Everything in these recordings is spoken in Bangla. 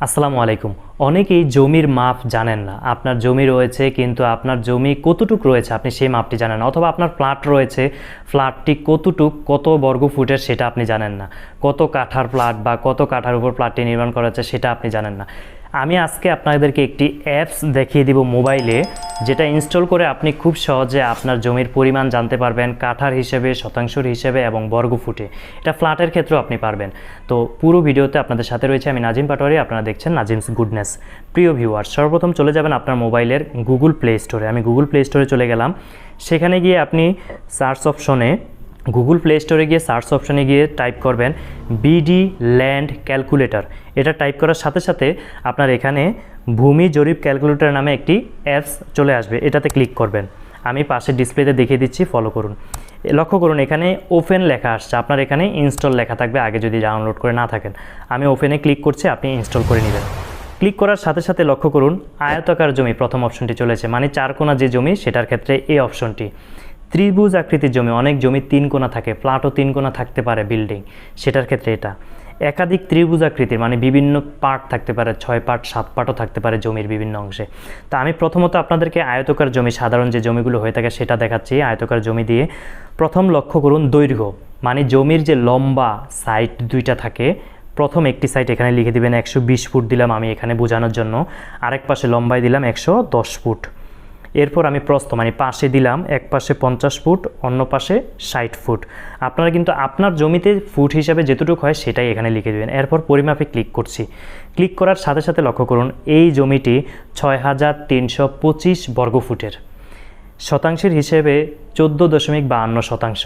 আসসালামু আলাইকুম। অনেকেই জমির মাপ জানেন না। আপনার জমি রয়েছে কিন্তু আপনার জমি কতটুক রয়েছে আপনি সেই মাপটি জানেন না, অথবা আপনার ফ্ল্যাট রয়েছে, ফ্ল্যাটটি কতটুক কত বর্গ ফুটের সেটা আপনি জানেন না, কত কাঠার ফ্ল্যাট বা কত কাঠার উপর ফ্ল্যাটটি নির্মাণ করা হচ্ছে সেটা আপনি জানেন না। আমি আজকে আপনাদেরকে একটি অ্যাপস দেখিয়ে দিব মোবাইলে, যেটা ইনস্টল করে আপনি খুব সহজে আপনার জমির পরিমাণ জানতে পারবেন, কাঠার হিসেবে, শতাংশের হিসেবে এবং বর্গ ফুটে। এটা ফ্ল্যাটের ক্ষেত্রেও আপনি পারবেন। তো পুরো ভিডিওতে আপনাদের সাথে রয়েছে আমি নাজিম পাটোয়ারি, আপনারা দেখছেন নাজিমস গুডনেস। প্রিয় ভিউয়ার্স, সর্বপ্রথম চলে যাবেন আপনার মোবাইলের গুগল প্লে স্টোরে। আমি গুগল প্লে স্টোরে চলে গেলাম। সেখানে গিয়ে আপনি সার্চ অপশনে, গুগল প্লে স্টোরে গিয়ে সার্চ অপশনে গিয়ে টাইপ করবেন বিডি ল্যান্ড ক্যালকুলেটর। এটা টাইপ করার সাথে সাথে আপনার এখানে ভূমি জরিপ ক্যালকুলেটর নামে একটি অ্যাপস চলে আসবে, এটাতে ক্লিক করবেন। আমি পাশে ডিসপ্লেতে দেখিয়ে দিচ্ছি, ফলো করুন। লক্ষ্য করুন এখানে ওপেন লেখা আসছে, আপনার এখানে ইনস্টল লেখা থাকবে আগে যদি ডাউনলোড করে না থাকেন। আমি ওপেনে ক্লিক করছি, আপনি ইনস্টল করে নেবেন। ক্লিক করার সাথে সাথে লক্ষ্য করুন আয়তাকার জমি প্রথম অপশনটি চলেছে, মানে 4 কোণা যে জমি সেটার ক্ষেত্রে এই অপশনটি। ত্রিভুজ আকৃতির জমি, অনেক জমি 3 কোণা থাকে, ফ্ল্যাটও 3 কোণা থাকতে পারে বিল্ডিং, সেটার ক্ষেত্রে এটা। একাধিক ত্রিভুজ আকৃতির মানে বিভিন্ন পার্ট থাকতে পারে, 6 পার্ট 7 পার্টও থাকতে পারে জমির বিভিন্ন অংশে। তা আমি প্রথমত আপনাদেরকে আয়তাকার জমি, সাধারণ যে জমিগুলো হয়ে থাকে সেটা দেখাচ্ছি। আয়তাকার জমি দিয়ে প্রথম লক্ষ্য করুন দৈর্ঘ্য, মানে জমির যে লম্বা সাইড দুইটা থাকে, প্রথম একটি সাইড এখানে লিখে দিবেন 120 ফুট দিলাম আমি এখানে বোঝানোর জন্য, আরেক পাশে লম্বায় দিলাম 110 ফুট। এরপর আমি প্রস্থ মানে পাশে দিলাম, এক পাশে 50 ফুট, অন্য পাশে 60 ফুট। আপনারা কিন্তু আপনার জমিতে ফুট হিসাবে যেটুকু হয় সেটাই এখানে লিখে দেবেন। এরপর পরিমাপে ক্লিক করছি। ক্লিক করার সাথে সাথে লক্ষ্য করুন এই জমিটি 6325 বর্গ ফুটের। শতাংশের হিসেবে 14.52 শতাংশ,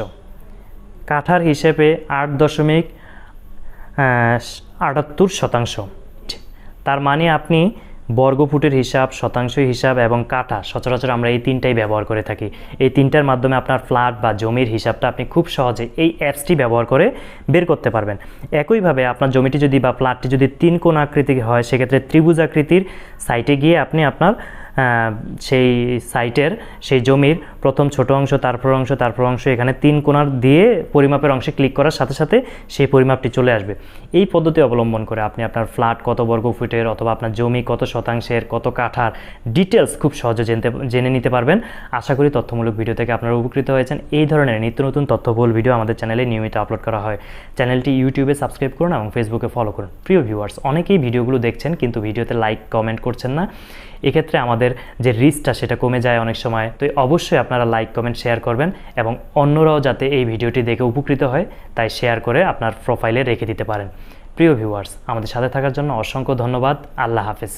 কাঠার হিসেবে 8.78 শতাংশ। তার মানে আপনি বর্গফুটের হিসাব, শতাংশ হিসাব এবং কাঠা, সচরাচর আমরা এই তিনটাই ব্যবহার করে থাকি। এই তিনটার মাধ্যমে আপনার ফ্ল্যাট বা জমির হিসাবটা আপনি খুব সহজে এই অ্যাপসটি ব্যবহার করে বের করতে পারবেন। একইভাবে আপনার জমিটি যদি বা ফ্ল্যাটটি যদি 3 কোণ আকৃতির হয়, সেক্ষেত্রে ত্রিভুজ আকৃতির সাইটে গিয়ে আপনি আপনার সেই সাইটের সেই জমির প্রথম ছোট অংশ, তারপর অংশ এখানে 3 কোণার দিয়ে পরিমাপের অংশে ক্লিক করার সাথে সাথে সেই পরিমাপটি চলে আসবে। এই পদ্ধতি অবলম্বন করে আপনি আপনার ফ্ল্যাট কত বর্গ ফুটের অথবা আপনার জমি কত শতাংশের, কত কাঠার ডিটেলস খুব সহজে জেনে নিতে পারবেন। আশা করি তথ্যমূলক ভিডিও থেকে আপনারা উপকৃত হয়েছেন। এই ধরনের নিত্য নতুন তথ্যবহুল ভিডিও আমাদের চ্যানেলে নিয়মিত আপলোড করা হয়। চ্যানেলটি ইউটিউবে সাবস্ক্রাইব করুন এবং ফেসবুকে ফলো করুন। প্রিয় ভিউয়ার্স, অনেকেই ভিডিওগুলো দেখছেন কিন্তু ভিডিওতে লাইক কমেন্ট করছেন না, এক্ষেত্রে আমাদের যে রিচটা সেটা কমে যায় অনেক সময়। তো অবশ্যই আপনারা লাইক কমেন্ট শেয়ার করবেন এবং অন্যরাও যাতে এই ভিডিওটি দেখে উপকৃত হয় তাই শেয়ার করে আপনার প্রোফাইলে রেখে দিতে পারেন। প্রিয় ভিউয়ার্স, আমাদের সাথে থাকার জন্য অসংখ্য ধন্যবাদ। আল্লাহ হাফেজ।